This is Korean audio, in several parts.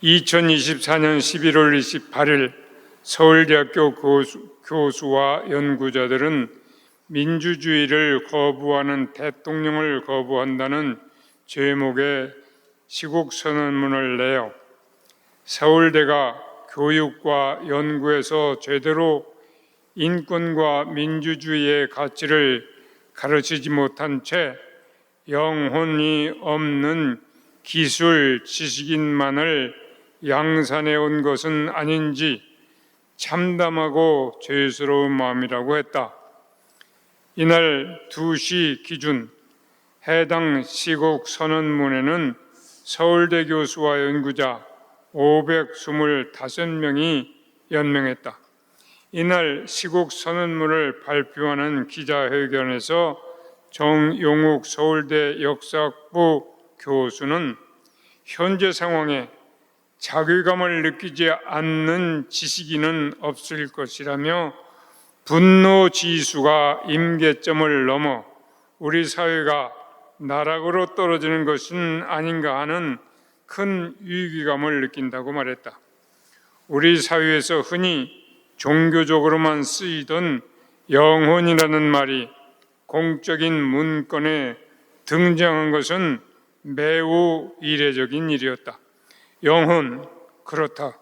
2024년 11월 28일 서울대학교 교수와 연구자들은 민주주의를 거부하는 대통령을 거부한다는 제목의 시국선언문을 내어 서울대가 교육과 연구에서 제대로 인권과 민주주의의 가치를 가르치지 못한 채 영혼이 없는 기술 지식인만을 양산해 온 것은 아닌지 참담하고 죄스러운 마음이라고 했다. 이날 2시 기준 해당 시국 선언문에는 서울대 교수와 연구자 525명이 연명했다. 이날 시국 선언문을 발표하는 기자회견에서 정용욱 서울대 역사학부 교수는 현재 상황에 자괴감을 느끼지 않는 지식인은 없을 것이라며 분노 지수가 임계점을 넘어 우리 사회가 나락으로 떨어지는 것은 아닌가 하는 큰 위기감을 느낀다고 말했다. 우리 사회에서 흔히 종교적으로만 쓰이던 영혼이라는 말이 공적인 문건에 등장한 것은 매우 이례적인 일이었다. 영혼, 그렇다.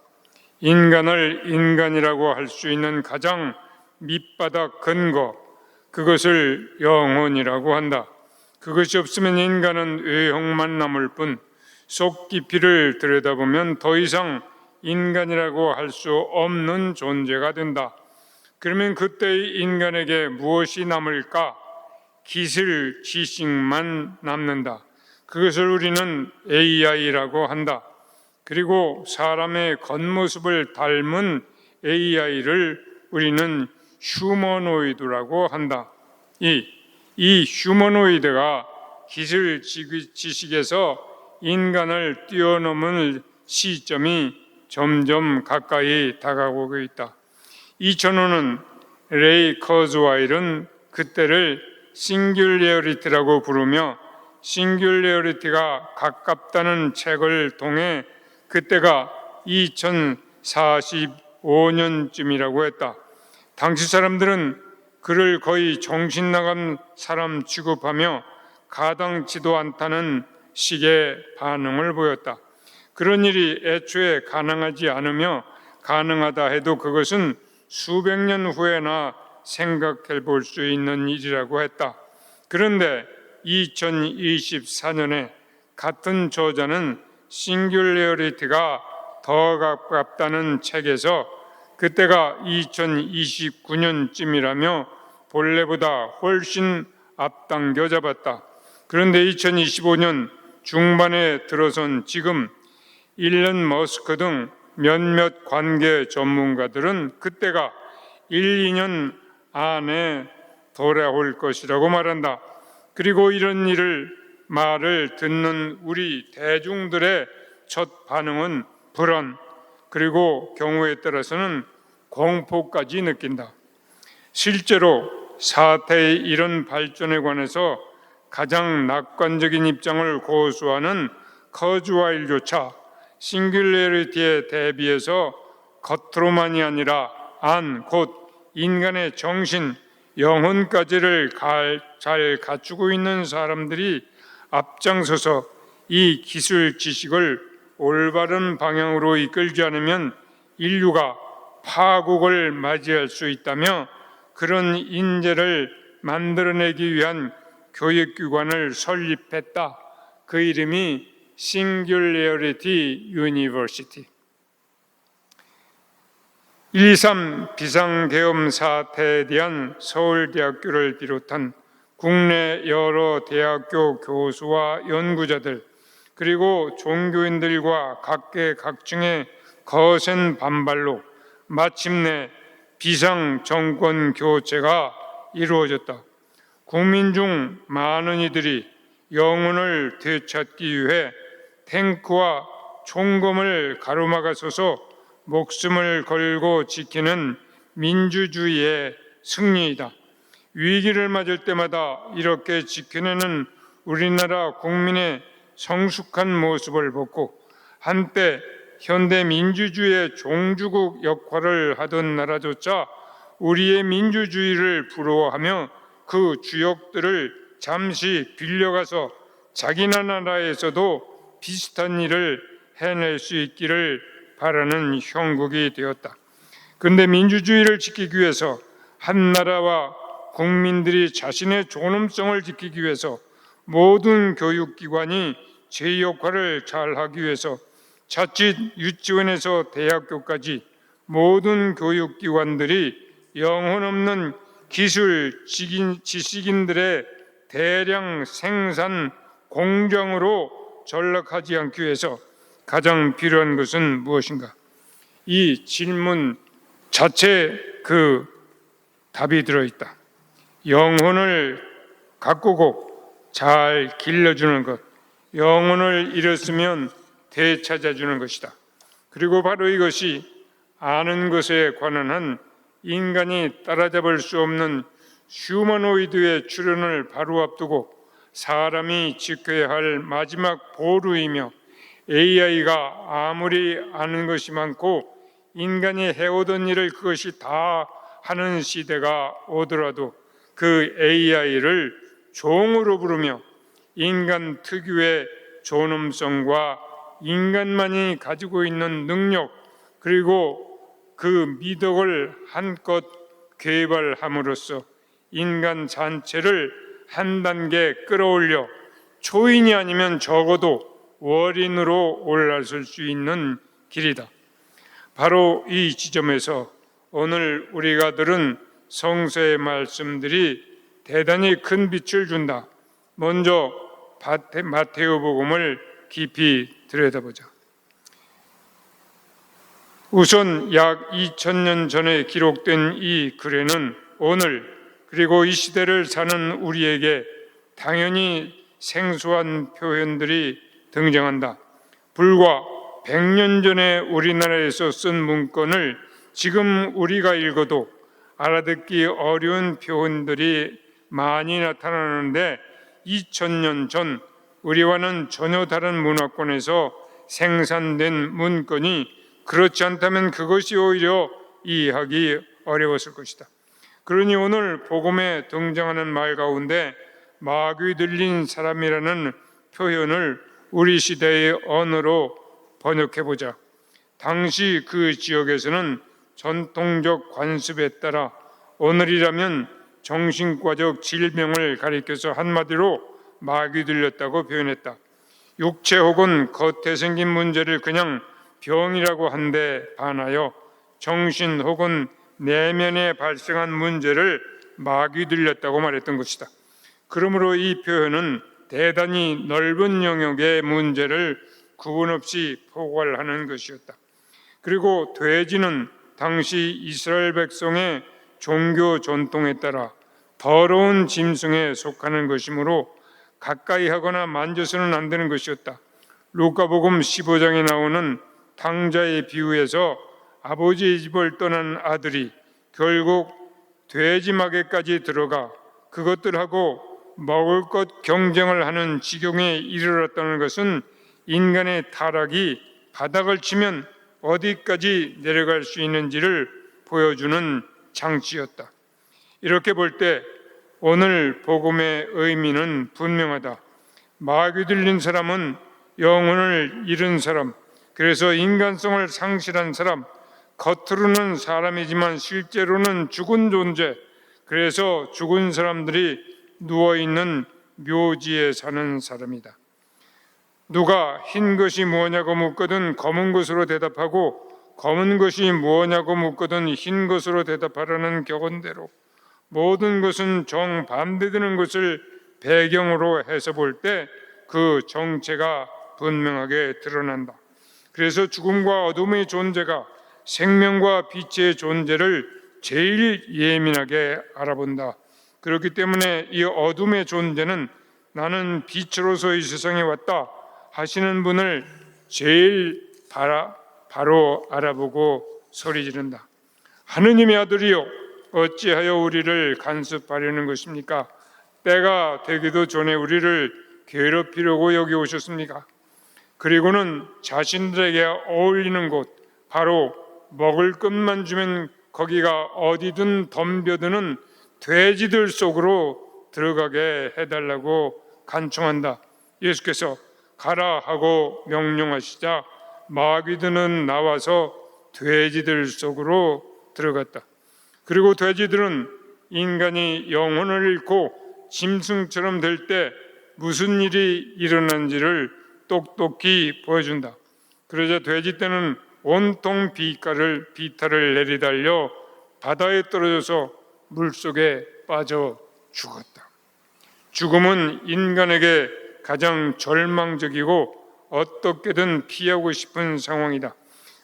인간을 인간이라고 할 수 있는 가장 밑바닥 근거, 그것을 영혼이라고 한다. 그것이 없으면 인간은 외형만 남을 뿐 속 깊이를 들여다보면 더 이상 인간이라고 할 수 없는 존재가 된다. 그러면 그때의 인간에게 무엇이 남을까? 기술, 지식만 남는다. 그것을 우리는 AI라고 한다. 그리고 사람의 겉모습을 닮은 AI를 우리는 휴머노이드라고 한다. 이 휴머노이드가 기술 지식에서 인간을 뛰어넘을 시점이 점점 가까이 다가오고 있다. 2005년 레이 커즈와일은 그때를 싱귤레어리티라고 부르며 싱귤레어리티가 가깝다는 책을 통해 그때가 2045년쯤이라고 했다. 당시 사람들은 그를 거의 정신 나간 사람 취급하며 가당치도 않다는 식의 반응을 보였다. 그런 일이 애초에 가능하지 않으며 가능하다 해도 그것은 수백 년 후에나 생각해 볼 수 있는 일이라고 했다. 그런데 2024년에 같은 저자는 싱귤레어리티가 더 가깝다는 책에서 그때가 2029년쯤이라며 본래보다 훨씬 앞당겨 잡았다. 그런데 2025년 중반에 들어선 지금 일론 머스크 등 몇몇 관계 전문가들은 그때가 1, 2년 안에 돌아올 것이라고 말한다. 그리고 이런 말을 듣는 우리 대중들의 첫 반응은 불안, 그리고 경우에 따라서는 공포까지 느낀다. 실제로 사태의 이런 발전에 관해서 가장 낙관적인 입장을 고수하는 커즈와일조차 싱귤레리티에 대비해서 겉으로만이 아니라 곧 인간의 정신, 영혼까지를 잘 갖추고 있는 사람들이 앞장서서 이 기술 지식을 올바른 방향으로 이끌지 않으면 인류가 파국을 맞이할 수 있다며 그런 인재를 만들어내기 위한 교육기관을 설립했다. 그 이름이 싱귤레어리티 유니버시티. 1.3 비상계엄 사태에 대한 서울대학교를 비롯한 국내 여러 대학교 교수와 연구자들 그리고 종교인들과 각계각층의 거센 반발로 마침내 비상정권 교체가 이루어졌다. 국민 중 많은 이들이 영혼을 되찾기 위해 탱크와 총검을 가로막아서서 목숨을 걸고 지키는 민주주의의 승리이다. 위기를 맞을 때마다 이렇게 지켜내는 우리나라 국민의 성숙한 모습을 보고 한때 현대 민주주의의 종주국 역할을 하던 나라조차 우리의 민주주의를 부러워하며 그 주역들을 잠시 빌려가서 자기네 나라에서도 비슷한 일을 해낼 수 있기를 바라는 형국이 되었다. 그런데 민주주의를 지키기 위해서 한 나라와 국민들이 자신의 존엄성을 지키기 위해서 모든 교육기관이 제 역할을 잘하기 위해서 자칫 유치원에서 대학교까지 모든 교육기관들이 영혼 없는 기술 지식인들의 대량 생산 공장으로 전락하지 않기 위해서 가장 필요한 것은 무엇인가? 이 질문 자체에 그 답이 들어있다. 영혼을 가꾸고 잘 길러주는 것, 영혼을 잃었으면 되찾아주는 것이다. 그리고 바로 이것이 아는 것에 관한 한 인간이 따라잡을 수 없는 휴머노이드의 출현을 바로 앞두고 사람이 지켜야 할 마지막 보루이며 AI가 아무리 아는 것이 많고 인간이 해오던 일을 그것이 다 하는 시대가 오더라도 그 AI를 종으로 부르며 인간 특유의 존엄성과 인간만이 가지고 있는 능력 그리고 그 미덕을 한껏 개발함으로써 인간 전체를 한 단계 끌어올려 초인이 아니면 적어도 월인으로 올라설 수 있는 길이다. 바로 이 지점에서 오늘 우리가 들은 성서의 말씀들이 대단히 큰 빛을 준다. 먼저 마테오복음을 깊이 들여다보자. 우선 약 2000년 전에 기록된 이 글에는 오늘 그리고 이 시대를 사는 우리에게 당연히 생소한 표현들이 등장한다. 불과 100년 전에 우리나라에서 쓴 문건을 지금 우리가 읽어도 알아듣기 어려운 표현들이 많이 나타나는데 2000년 전 우리와는 전혀 다른 문화권에서 생산된 문건이 그렇지 않다면 그것이 오히려 이해하기 어려웠을 것이다. 그러니 오늘 복음에 등장하는 말 가운데 마귀 들린 사람이라는 표현을 우리 시대의 언어로 번역해보자. 당시 그 지역에서는 전통적 관습에 따라 오늘이라면 정신과적 질병을 가리켜서 한마디로 마귀 들렸다고 표현했다. 육체 혹은 겉에 생긴 문제를 그냥 병이라고 한데 반하여 정신 혹은 내면에 발생한 문제를 마귀 들렸다고 말했던 것이다. 그러므로 이 표현은 대단히 넓은 영역의 문제를 구분 없이 포괄하는 것이었다. 그리고 돼지는 당시 이스라엘 백성의 종교 전통에 따라 더러운 짐승에 속하는 것이므로 가까이 하거나 만져서는 안 되는 것이었다. 루카복음 15장에 나오는 탕자의 비유에서 아버지의 집을 떠난 아들이 결국 돼지 마개까지 들어가 그것들하고 먹을 것 경쟁을 하는 지경에 이르렀다는 것은 인간의 타락이 바닥을 치면 어디까지 내려갈 수 있는지를 보여주는 장치였다. 이렇게 볼 때 오늘 복음의 의미는 분명하다. 마귀 들린 사람은 영혼을 잃은 사람, 그래서 인간성을 상실한 사람, 겉으로는 사람이지만 실제로는 죽은 존재, 그래서 죽은 사람들이 누워있는 묘지에 사는 사람이다. 누가 흰 것이 무엇냐고 묻거든 검은 것으로 대답하고 검은 것이 무엇냐고 묻거든 흰 것으로 대답하라는 격언대로 모든 것은 정반대되는 것을 배경으로 해서 볼 때 그 정체가 분명하게 드러난다. 그래서 죽음과 어둠의 존재가 생명과 빛의 존재를 제일 예민하게 알아본다. 그렇기 때문에 이 어둠의 존재는 나는 빛으로서 이 세상에 왔다 하시는 분을 제일 바로 알아보고 소리 지른다. 하느님의 아들이요 어찌하여 우리를 간섭하려는 것입니까? 때가 되기도 전에 우리를 괴롭히려고 여기 오셨습니까? 그리고는 자신들에게 어울리는 곳, 바로 먹을 것만 주면 거기가 어디든 덤벼드는 돼지들 속으로 들어가게 해달라고 간청한다. 예수께서 가라 하고 명령하시자 마귀들은 나와서 돼지들 속으로 들어갔다. 그리고 돼지들은 인간이 영혼을 잃고 짐승처럼 될 때 무슨 일이 일어난지를 똑똑히 보여준다. 그러자 돼지 떼는 온통 비탈을 내리달려 바다에 떨어져서 물속에 빠져 죽었다. 죽음은 인간에게 가장 절망적이고 어떻게든 피하고 싶은 상황이다.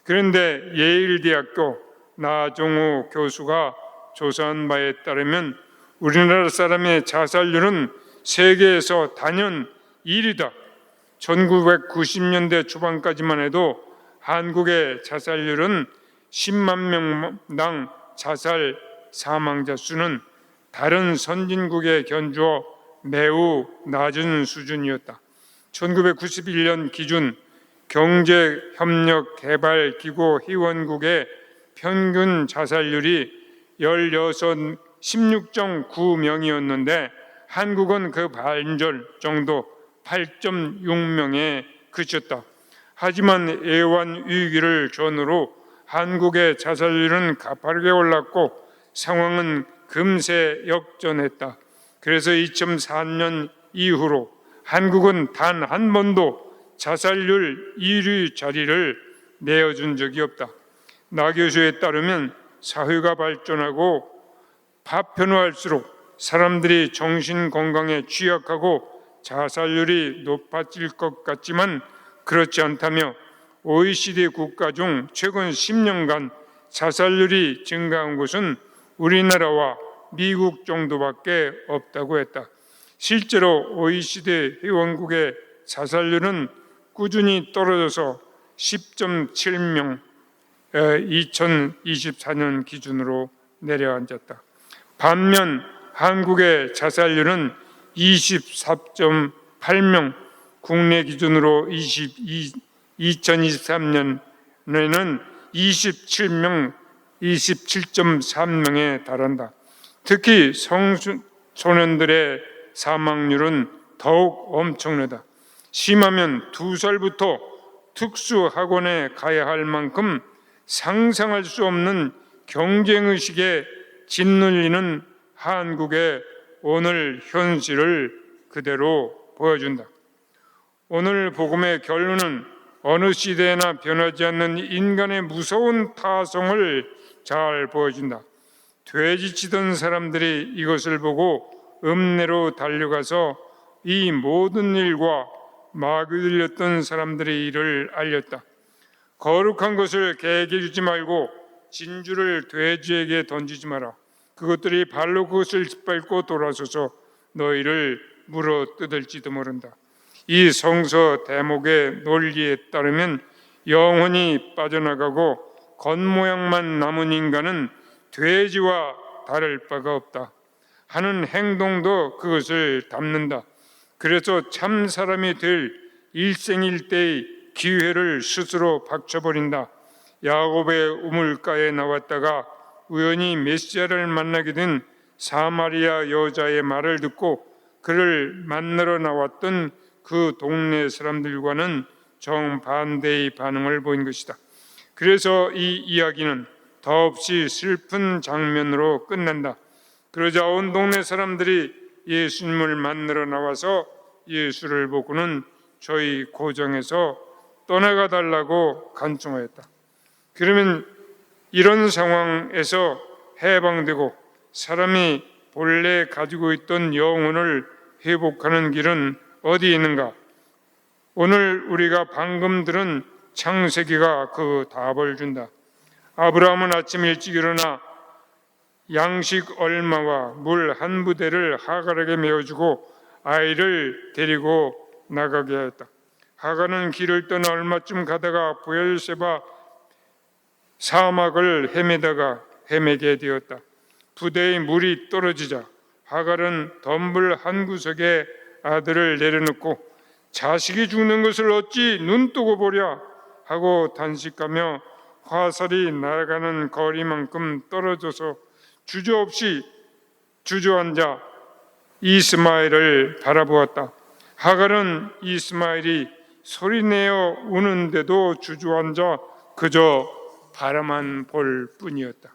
그런데 예일대학교 나종우 교수가 조사한 바에 따르면 우리나라 사람의 자살률은 세계에서 단연 1위다. 1990년대 초반까지만 해도 한국의 자살률은 10만 명당 자살 사망자 수는 다른 선진국에 견주어 매우 낮은 수준이었다. 1991년 기준 경제협력개발기구 회원국의 평균 자살률이 16.9명이었는데 한국은 그 반절 정도 8.6명에 그쳤다. 하지만 애완 위기를 전후로 한국의 자살률은 가파르게 올랐고 상황은 금세 역전했다. 그래서 2004년 이후로 한국은 단 한 번도 자살률 1위 자리를 내어준 적이 없다. 나 교수에 따르면 사회가 발전하고 파편화할수록 사람들이 정신 건강에 취약하고 자살률이 높아질 것 같지만 그렇지 않다며 OECD 국가 중 최근 10년간 자살률이 증가한 곳은 우리나라와 미국 정도밖에 없다고 했다. 실제로 OECD 회원국의 자살률은 꾸준히 떨어져서 10.7명 2024년 기준으로 내려앉았다. 반면 한국의 자살률은 24.8명, 국내 기준으로 2023년에는 27.3명에 달한다. 특히 청소년들의 사망률은 더욱 엄청나다. 심하면 2살부터 특수학원에 가야 할 만큼 상상할 수 없는 경쟁의식에 짓눌리는 한국의 오늘 현실을 그대로 보여준다. 오늘 복음의 결론은 어느 시대에나 변하지 않는 인간의 무서운 타성을 잘 보여준다. 돼지치던 사람들이 이것을 보고 읍내로 달려가서 이 모든 일과 마귀 들렸던 사람들의 일을 알렸다. 거룩한 것을 개에게 주지 말고 진주를 돼지에게 던지지 마라. 그것들이 발로 그것을 짓밟고 돌아서서 너희를 물어 뜯을지도 모른다. 이 성서 대목의 논리에 따르면 영혼이 빠져나가고 겉모양만 남은 인간은 돼지와 다를 바가 없다 하는 행동도 그것을 담는다. 그래서 참 사람이 될 일생일대의 기회를 스스로 박쳐버린다. 야곱의 우물가에 나왔다가 우연히 메시아를 만나게 된 사마리아 여자의 말을 듣고 그를 만나러 나왔던 그 동네 사람들과는 정반대의 반응을 보인 것이다. 그래서 이 이야기는 더없이 슬픈 장면으로 끝난다. 그러자 온 동네 사람들이 예수님을 만나러 나와서 예수를 보고는 저희 고정에서 떠나가 달라고 간청하였다. 그러면 이런 상황에서 해방되고 사람이 본래 가지고 있던 영혼을 회복하는 길은 어디에 있는가? 오늘 우리가 방금 들은 창세기가 그 답을 준다. 아브라함은 아침 일찍 일어나 양식 얼마와 물 한 부대를 하갈에게 메어주고 아이를 데리고 나가게 하였다. 하갈은 길을 떠나 얼마쯤 가다가 브엘세바 사막을 헤매게 되었다. 부대에 물이 떨어지자 하갈은 덤불 한 구석에 아들을 내려놓고 자식이 죽는 것을 어찌 눈뜨고 보랴 하고 단식하며 화살이 날아가는 거리만큼 떨어져서 주저없이 주저앉아 이스마엘을 바라보았다. 하갈은 이스마엘이 소리내어 우는데도 주저앉아 그저 바라만 볼 뿐이었다.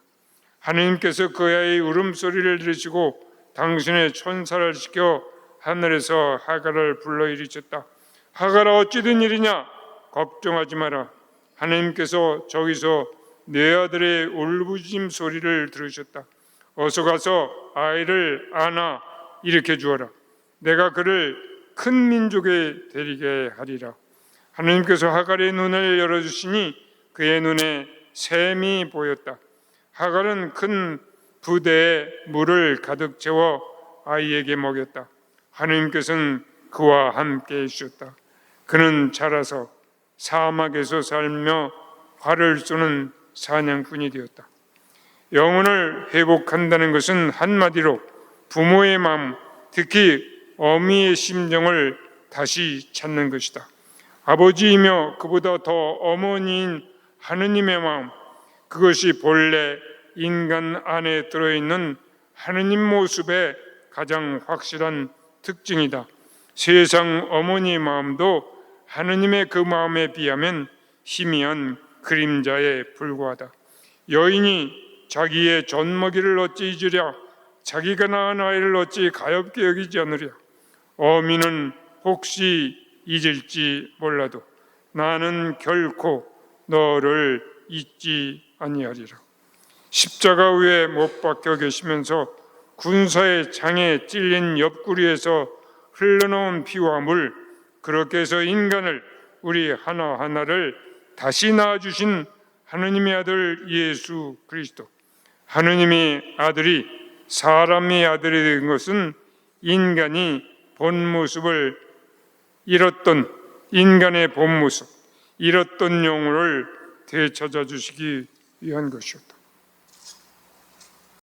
하느님께서 그 아이의 울음소리를 들으시고 당신의 천사를 시켜 하늘에서 하갈을 불러 이르셨다. 하갈아, 어찌 된 일이냐? 걱정하지 마라. 하느님께서 저기서 내 아들의 울부짖음 소리를 들으셨다. 어서 가서 아이를 안아 일으켜 주어라. 내가 그를 큰 민족에 데리게 하리라. 하느님께서 하갈의 눈을 열어주시니 그의 눈에 샘이 보였다. 하갈은 큰 부대에 물을 가득 채워 아이에게 먹였다. 하느님께서는 그와 함께 해주셨다. 그는 자라서 사막에서 살며 활을 쏘는 사냥꾼이 되었다. 영혼을 회복한다는 것은 한마디로 부모의 마음, 특히 어미의 심정을 다시 찾는 것이다. 아버지이며 그보다 더 어머니인 하느님의 마음, 그것이 본래 인간 안에 들어있는 하느님 모습의 가장 확실한 특징이다. 세상 어머니의 마음도 하느님의 그 마음에 비하면 희미한 그림자에 불과하다. 여인이 자기의 젖먹이를 어찌 잊으랴? 자기가 낳은 아이를 어찌 가엾게 여기지 않으랴? 어미는 혹시 잊을지 몰라도 나는 결코 너를 잊지 아니하리라. 십자가 위에 못 박혀 계시면서 군사의 창에 찔린 옆구리에서 흘러나온 피와 물, 그렇게 해서 인간을, 우리 하나하나를 다시 낳아주신 하느님의 아들 예수 그리스도. 하느님의 아들이 사람의 아들이 된 것은 인간이 본 모습을 잃었던, 인간의 본 모습, 잃었던 영혼을 되찾아 주시기 위한 것이었다.